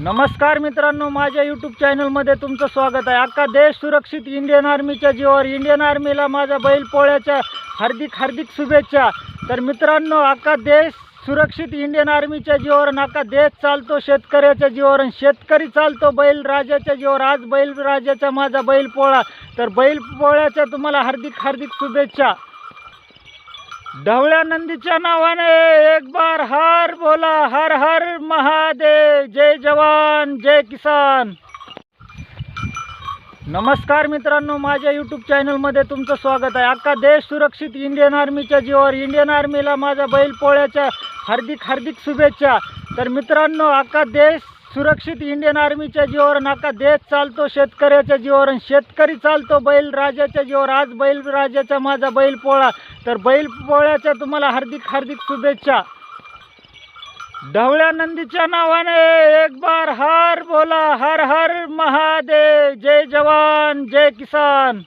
नमस्कार मित्रांनो, माझ्या यूट्यूब चॅनलमध्ये तुमचं स्वागत आहे। अख्खा देश सुरक्षित इंडियन आर्मीच्या जीवावर। इंडियन आर्मीला माझ्या बैलपोळ्याच्या हार्दिक शुभेच्छा। तर मित्रांनो, अख्खा देश सुरक्षित इंडियन आर्मीच्या जीवावर, अख्खा देश चालतो शेतकऱ्याच्या जीवावर, शेतकरी चालतो बैलराजाच्या जीवावर। आज बैलराजाचा माझा बैलपोळा, तर बैलपोळ्याच्या तुम्हाला हार्दिक शुभेच्छा। ढवळ्या नंदीच्या नावाने एक बार हर बोला, हर हर महादेव। जय जवान जय किसान। नमस्कार मित्रांनो, माझ्या यूट्यूब चॅनलमध्ये तुमचं स्वागत आहे। अख्खा देश सुरक्षित इंडियन आर्मीच्या जीवावर। इंडियन आर्मीला माझ्या बैलपोळ्याच्या हार्दिक शुभेच्छा। तर मित्रांनो, अख्खा देश सुरक्षित इंडियन आर्मीच्या जीवावर, अख्खा देश चालतो शेतकऱ्याच्या जीवावर, शेतकरी चालतो बैलराजाच्या जीवावर। आज बैलराजाचा माझा बैलपोळा, तर बैलपोळ्याच्या तुम्हाला हार्दिक शुभेच्छा। ढवळ्या नंदीच्या नावाने एक बार हर बोला, हर हर महादेव। जय जवान जय किसान।